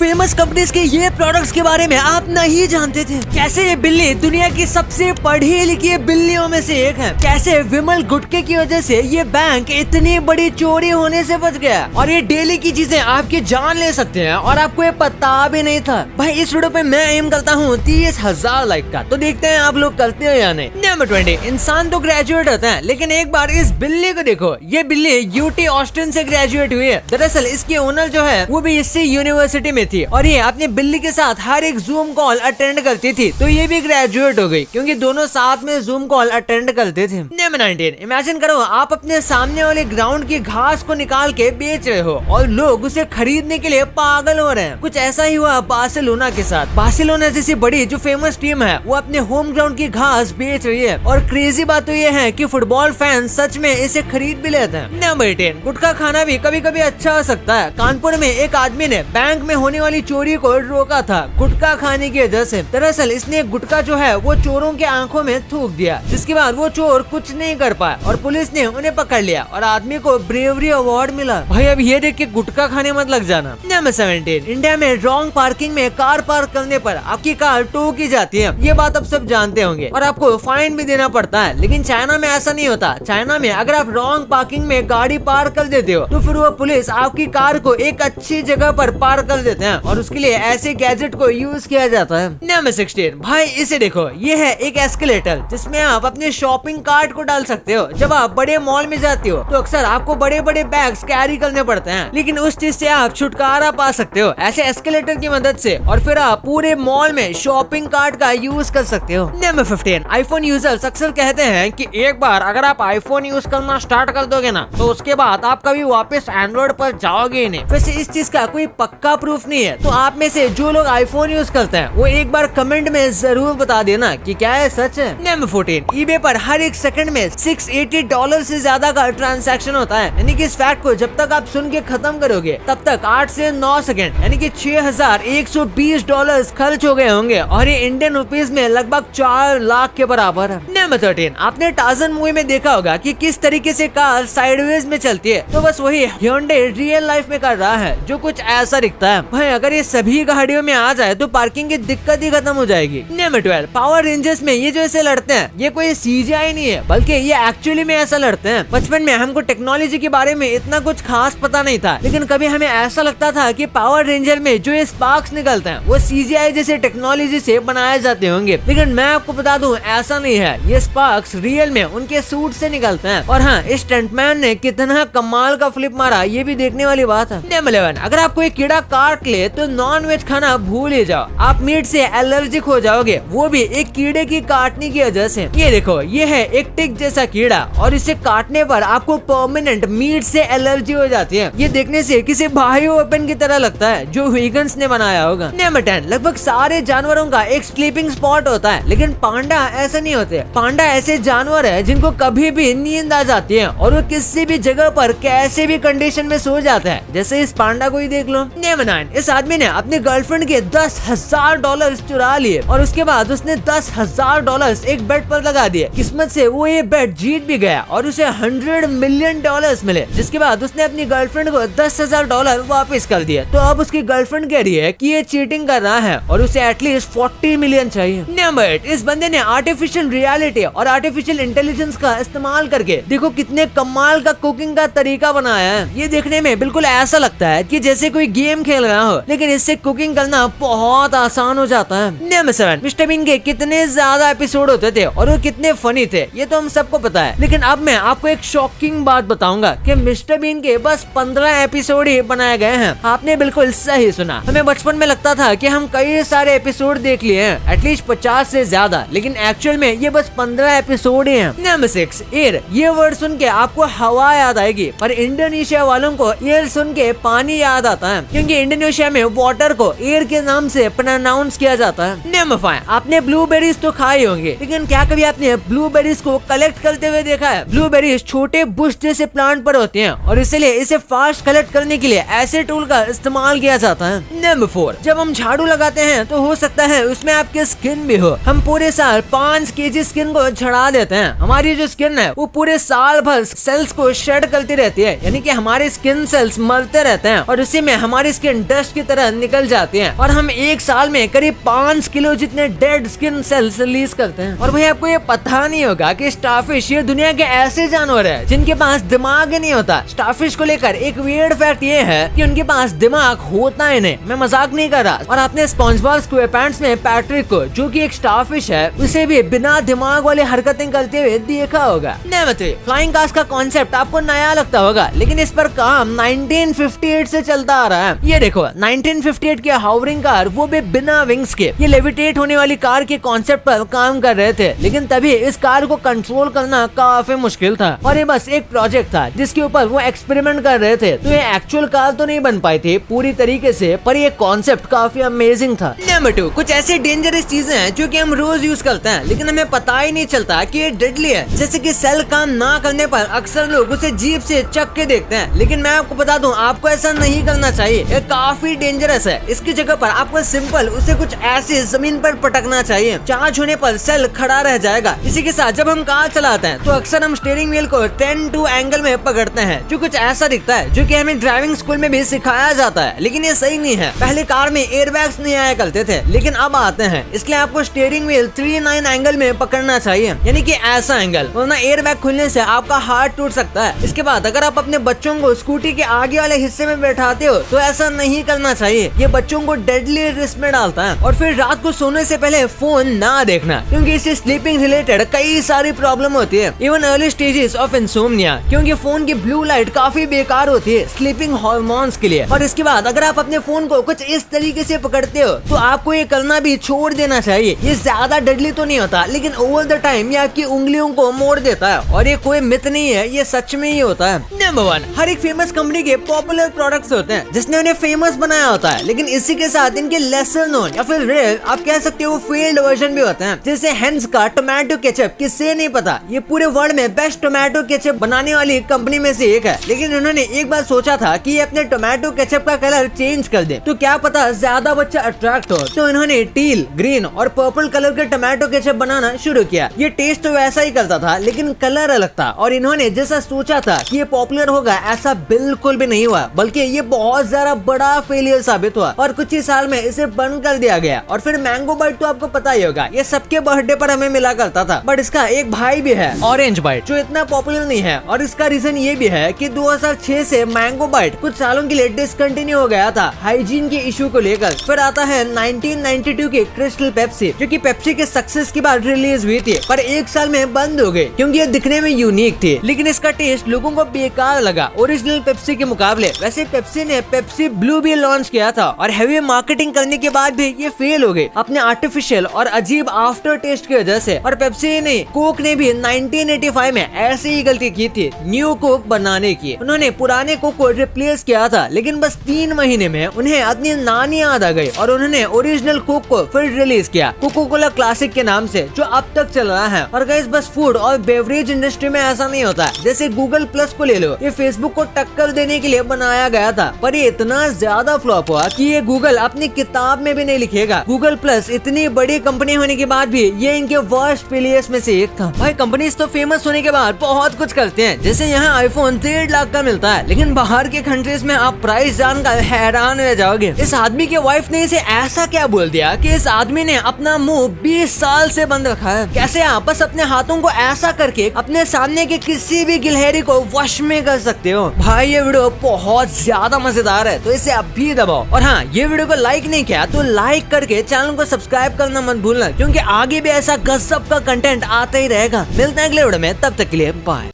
Famous companies के ये products के बारे में आप नहीं जानते थे? कैसे ये बिल्ली दुनिया की सबसे पढ़ी लिखी बिल्लियों में से एक है? कैसे विमल गुटके की वजह से ये बैंक इतनी बड़ी चोरी होने से बच गया और ये डेली की चीजें आपकी जान ले सकते हैं और आपको ये पता भी नहीं था। भाई इस वीडियो पे मैं एम करता हूँ 30,000 लाइक का, तो देखते हैं आप लोग करते हो या नहीं। नंबर 20, इंसान तो ग्रेजुएट होता है लेकिन एक बार इस बिल्ली को देखो। ये बिल्ली यूटी ऑस्टिन से ग्रेजुएट हुई है। दरअसल इसकी ओनर जो है वो भी इसी यूनिवर्सिटी में थी और ये अपनी बिल्ली के साथ हर एक जूम कॉल अटेंड करती थी, तो ये भी ग्रेजुएट हो गई क्योंकि दोनों साथ में जूम कॉल अटेंड करते थे। नंबर 19, इमेजिन करो आप अपने सामने वाले ग्राउंड की घास को निकाल के बेच रहे हो और लोग उसे खरीदने के लिए पागल हो रहे हैं। कुछ ऐसा ही हुआ बार्सिलोना के साथ। बार्सिलोना जैसी बड़ी जो फेमस टीम है वो अपने होम ग्राउंड की घास बेच रही है और क्रेजी बात तो ये है कि फुटबॉल फैन सच में इसे खरीद भी लेते हैं। नंबर 10, गुटखा खाना भी कभी कभी अच्छा हो सकता है। कानपुर में एक आदमी ने बैंक में होने वाली चोरी को रोका था गुटखा खाने की वजह से। दरअसल इसने गुटखा जो है वो चोरों के आंखों में थूक दिया, जिसके बाद वो चोर कुछ नहीं कर पाए और पुलिस ने उन्हें पकड़ लिया और आदमी को ब्रेवरी अवार्ड मिला। भाई अब ये देख के गुटखा खाने मत लग जाना। नंबर 17, इंडिया में रॉन्ग पार्किंग में कार पार्क करने पर आपकी कार टो की जाती है। ये बात अब सब जानते होंगे और आपको फाइन भी देना पड़ता है, लेकिन चाइना में ऐसा नहीं होता। चाइना में अगर आप रॉन्ग पार्किंग में गाड़ी पार्क कर देते हो तो फिर वो पुलिस आपकी कार को एक अच्छी जगह पर पार्क कर देते हैं और उसके लिए ऐसे गैजेट को यूज किया जाता है। नंबर 16, भाई इसे देखो, ये है एक एस्केलेटर जिसमें आप अपने शॉपिंग कार्ट को डाल सकते हो। जब आप बड़े मॉल में जाते हो तो अक्सर आपको बड़े बड़े बैग्स कैरी करने पड़ते हैं, लेकिन उस चीज से आप छुटकारा पा सकते हो ऐसे एस्केलेटर की मदद से और फिर आप पूरे मॉल में शॉपिंग कार्ट का यूज कर सकते हो। नंबर 15, आईफोन यूजर्स अक्सर कहते हैं कि एक बार अगर आप आईफोन यूज करना स्टार्ट कर दोगे ना तो उसके बाद आप कभी वापस एंड्रॉइड पर जाओगे ही नहीं। वैसे इस चीज का कोई पक्का प्रूफ नहीं है, तो आप में से जो लोग आईफोन यूज करते हैं वो एक बार कमेंट में जरूर बता देना कि क्या है सच है। नंबर 14, eBay पर हर एक सेकंड में $680 से ज्यादा का ट्रांजैक्शन होता है, यानी कि इस फैक्ट को जब तक आप सुन के खत्म करोगे तब तक 8 से 9 सेकंड यानी कि $6,120 खर्च हो गए होंगे और ये इंडियन रुपीज में लगभग 4 लाख के बराबर है। नंबर 13, आपने टार्ज़न मूवी में देखा होगा कि किस तरीके से कार साइडवेज में चलती है, तो बस वही Hyundai रियल लाइफ में कर रहा है जो कुछ ऐसा दिखता है। भाई अगर ये सभी गाड़ियों में आ जाए तो पार्किंग की दिक्कत ही खत्म हो जाएगी। नंबर 12, पावर रेंजर्स में ये जो ऐसे लड़ते हैं ये कोई CGI नहीं है बल्कि ये एक्चुअली में ऐसा लड़ते हैं। बचपन में हमको टेक्नोलॉजी के बारे में इतना कुछ खास पता नहीं था, लेकिन कभी हमें ऐसा लगता था कि पावर रेंजर में जो ये स्पार्क्स निकलते हैं वो CGI जैसे टेक्नोलॉजी से बनाए जाते होंगे, लेकिन मैं आपको बता दूं ऐसा नहीं है। ये स्पार्क्स रियल में उनके सूट से निकलते हैं और हाँ, इस स्टंटमैन ने कितना कमाल का फ्लिप मारा ये भी देखने वाली बात है। नंबर 11, अगर आपको एक कीड़ा काट ले तो नॉन वेज खाना भूल ही जाओ, आप मीट से एलर्जिक हो जाओगे, वो भी एक कीड़े की काटने की वजह से। ये देखो, ये है एक टिक जैसा कीड़ा और इसे काटने पर आपको परमानेंट मीट से एलर्जी हो जाती है। ये देखने से किसी बायो वेपन की तरह लगता है जो वीगन्स ने बनाया होगा। नंबर 10, लगभग सारे जानवरों का एक स्लीपिंग स्पॉट होता है, लेकिन पांडा ऐसा नहीं होते। पांडा ऐसे जानवर है जिनको कभी भी नींद आ जाती है और वो किसी भी जगह पर कैसे भी कंडीशन में सो जाता है, जैसे इस पांडा को ही देख लो। नंबर 9, इस आदमी ने अपनी गर्लफ्रेंड के $10,000 चुरा लिए और उसके बाद उसने $10,000 एक बेट पर लगा दिए। किस्मत से वो ये बेट जीत भी गया और उसे $100 मिलियन मिले, जिसके बाद उसने अपनी गर्लफ्रेंड को $10,000 वापस कर दिया। तो अब उसकी गर्लफ्रेंड कह रही है कि ये चीटिंग कर रहा है और उसे एटलीस्ट 40 मिलियन चाहिए। नंबर 8, इस बंदे ने आर्टिफिशियल रियलिटी और आर्टिफिशियल इंटेलिजेंस का इस्तेमाल करके देखो कितने कमाल का कुकिंग का तरीका बनाया है। ये देखने में बिल्कुल ऐसा लगता है कि जैसे कोई गेम खेल रहा हो, लेकिन इससे कुकिंग करना बहुत आसान हो जाता है। नंबर 7, मिस्टर बीन के कितने ज्यादा एपिसोड होते थे और वो कितने फनी थे ये तो हम सबको पता है, लेकिन अब मैं आपको एक शॉकिंग बात बताऊंगा कि मिस्टर बीन के बस 15 एपिसोड ही बनाए गए हैं। आपने बिल्कुल सही सुना। हमें बचपन में लगता था कि हम कई सारे एपिसोड देख लिए हैं, एटलीस्ट 50 से ज्यादा, लेकिन एक्चुअल में ये बस 15 एपिसोड ही हैं। नंबर 6, एयर, ये वर्ड सुन के आपको हवा याद आएगी पर इंडोनेशिया वालों को एयर सुन के पानी याद आता है, क्योंकि इंडोनेशिया में वाटर को एयर के नाम से प्रोनाउंस किया जाता है। नंबर 5, आपने ब्लूबेरीज तो खाए होंगे, लेकिन क्या कभी आपने ब्लूबेरीज को कलेक्ट करते हुए देखा है? ब्लूबेरीज छोटे बुश जैसे प्लांट पर होते हैं और इसलिए इसे फास्ट कलेक्ट करने के लिए ऐसे टूल का इस्तेमाल किया जाता है। नंबर 4, जब हम झाड़ू लगाते हैं तो हो सकता है उसमें आपकी स्किन भी हो। हम पूरे साल 5 kg स्किन को झड़ा देते हैं। हमारी जो स्किन है वो पूरे साल भर सेल्स को शेड करती रहती है, यानी कि हमारे स्किन सेल्स मरते रहते हैं और उसी में हमारी स्किन डस्ट वेस्ट की तरह निकल जाते हैं और हम एक साल में करीब 5 किलो जितने डेड स्किन सेल्स रिलीज करते हैं। और भाई आपको ये पता नहीं होगा कि स्टारफिश ये दुनिया के ऐसे जानवर है जिनके पास दिमाग ही नहीं होता। स्टारफिश को लेकर एक वियर्ड फैक्ट ये है कि उनके पास दिमाग होता है नहीं, मैं मजाक नहीं कर रहा। और आपने स्पॉन्जबॉब स्क्वेयरपैंट्स में पैट्रिक को, जो कि एक स्टारफिश है, उसे भी बिना दिमाग वाली हरकतें करते हुए देखा होगा। फ्लाइंग कार्स का कॉन्सेप्ट आपको नया लगता होगा, लेकिन इस पर काम 1958 से चलता आ रहा है। ये देखो 1958 की हाउरिंग कार, वो भी बिना विंग्स के। ये लेविटेट होने वाली कार के कॉन्सेप्ट पर काम कर रहे थे, लेकिन तभी इस कार को कंट्रोल करना काफी मुश्किल था और ये बस एक प्रोजेक्ट था जिसके ऊपर वो एक्सपेरिमेंट कर रहे थे। तो ये एक्चुअल कार तो नहीं बन पाई थी पूरी तरीके से, पर ये कॉन्सेप्ट काफी अमेजिंग था। नंबर 2, कुछ ऐसी डेंजरस चीजें हैं जो कि हम रोज यूज करते हैं लेकिन हमें पता ही नहीं चलता कि ये डेडली है। जैसे कि सेल काम ना करने पर अक्सर लोग उसे जीभ से चख के देखते हैं, लेकिन मैं आपको बता दूं आपको ऐसा नहीं करना चाहिए। ये काफी डेंजरस है। इसकी जगह पर आपको सिंपल उसे कुछ ऐसे जमीन पर पटकना चाहिए। चार्ज होने पर सेल खड़ा रह जाएगा। इसी के साथ जब हम कार चलाते हैं तो अक्सर हम स्टीयरिंग व्हील को 10-2 एंगल में पकड़ते हैं, जो कुछ ऐसा दिखता है, जो कि हमें ड्राइविंग स्कूल में भी सिखाया जाता है, लेकिन ये सही नहीं है। पहले कार में एयरबैग्स नहीं आया करते थे, लेकिन अब आते हैं। इसलिए आपको स्टीयरिंग व्हील 3-9 एंगल में पकड़ना चाहिए, यानी कि ऐसा एंगल, वरना एयरबैग खुलने से आपका हाथ टूट सकता है। इसके बाद अगर आप अपने बच्चों को स्कूटी के आगे वाले हिस्से में बैठाते हो तो ऐसा नहीं करना चाहिए। ये बच्चों को डेडली रिस्क में डालता है। और फिर रात को सोने से पहले फोन ना देखना, क्योंकि इससे स्लीपिंग रिलेटेड कई सारी प्रॉब्लम होती है, even early stages of insomnia, क्योंकि फोन की ब्लू लाइट काफी बेकार होती है स्लीपिंग हार्मोन्स के लिए। और इसके बाद अगर आप अपने फोन को कुछ इस तरीके से पकड़ते हो तो आपको ये करना भी छोड़ देना चाहिए। ये ज्यादा डेडली तो नहीं होता, लेकिन ओवर द टाइम ये आपकी उंगलियों को मोड़ देता है। और ये कोई मिथ नहीं है, ये सच में ही होता है। नंबर 1, हर एक फेमस कंपनी के पॉपुलर प्रोडक्ट्स होते हैं जिसने उन्हें फेमस बनाया होता है, लेकिन इसी के साथ इनके लेसर नोन या फिर रेयर, आप कह सकते हो, फेल्ड वर्जन भी होते हैं। जैसे हेंस का टोमेटो केचप, किससे नहीं पता, ये पूरे वर्ल्ड में बेस्ट टोमेटो केचप बनाने वाली कंपनी में से एक है। लेकिन उन्होंने एक बार सोचा था कि ये अपने टोमेटो केचप का कलर चेंज कर दे, तो क्या पता ज्यादा बच्चा अट्रैक्ट हो। तो इन्होंने टील, ग्रीन और पर्पल कलर के टोमेटो केचप बनाना शुरू किया। ये टेस्ट तो वैसा ही करता था, लेकिन कलर अलग था। और इन्होंने जैसा सोचा था कि ये पॉपुलर होगा, ऐसा बिल्कुल भी नहीं हुआ, बल्कि ये बहुत ज्यादा बड़ा फेलियर साबित हुआ और कुछ ही साल में इसे बंद कर दिया गया। और फिर मैंगो बाइट तो आपको पता ही होगा, ये सबके बर्थडे पर हमें मिला करता था, बट इसका एक भाई भी है, ऑरेंज बाइट, जो इतना पॉपुलर नहीं है। और इसका रीजन ये भी है कि 2006 से मैंगो बाइट कुछ सालों के लिए डिसकंटिन्यू हो गया था हाइजीन के इशू को लेकर। फिर आता है 1992 की क्रिस्टल पेप्सी, जो कि पेप्सी के सक्सेस के बाद रिलीज हुई थी, पर एक साल में बंद हो गई क्योंकि ये दिखने में यूनिक थी, लेकिन इसका टेस्ट लोगों को बेकार लगा ओरिजिनल पेप्सी के मुकाबले। वैसे पेप्सी ने पेप्सी ब्लू भी लॉन्च किया था और हैवी मार्केटिंग करने के बाद भी ये फेल हो गई अपने आर्टिफिशियल और अजीब आफ्टर टेस्ट की वजह से। और पेप्सी ने, कोक ने भी 1985 में ऐसी ही गलती की थी न्यू कोक बनाने की। उन्होंने पुराने कोक को रिप्लेस किया था, लेकिन बस 3 महीने में उन्हें अपनी नानी याद आ गई और उन्होंने ओरिजिनल कोक को फिर रिलीज किया कोको कोला क्लासिक के नाम से, जो अब तक चल रहा है। और गाइस, बस फूड और बेवरेज इंडस्ट्री में ऐसा नहीं होता है। जैसे गूगल प्लस को ले लो, ये फेसबुक को टक्कर देने के लिए बनाया गया था, पर ये इतना ज्यादा फ्लॉप हुआ कि ये गूगल अपनी किताब में भी नहीं लिखेगा। गूगल प्लस इतनी बड़ी कंपनी होने के बाद भी ये इनके वर्स्ट फेलियर्स में से एक था। भाई, कंपनीज तो फेमस होने के बाद बहुत कुछ करते हैं, जैसे यहाँ आईफोन 1.5 लाख का मिलता है, लेकिन बाहर के कंट्रीज में आप प्राइस जानकर हैरान रह जाओगे। इस आदमी के वाइफ ने इसे ऐसा क्या बोल दिया कि इस आदमी ने अपना मुंह 20 साल से बंद रखा है। कैसे आप बस अपने हाथों को ऐसा करके अपने सामने के किसी भी गिलहरी को वश में कर सकते हो। भाई, ये वीडियो बहुत ज्यादा मजेदार है, तो इसे आप भी दबाओ। और हाँ, ये वीडियो को लाइक नहीं किया तो लाइक करके चैनल को सब्सक्राइब करना मत भूलना, क्योंकि आगे भी ऐसा गजब का कंटेंट आता ही रहेगा। मिलते हैं अगले वीडियो में, तब तक के लिए बाय।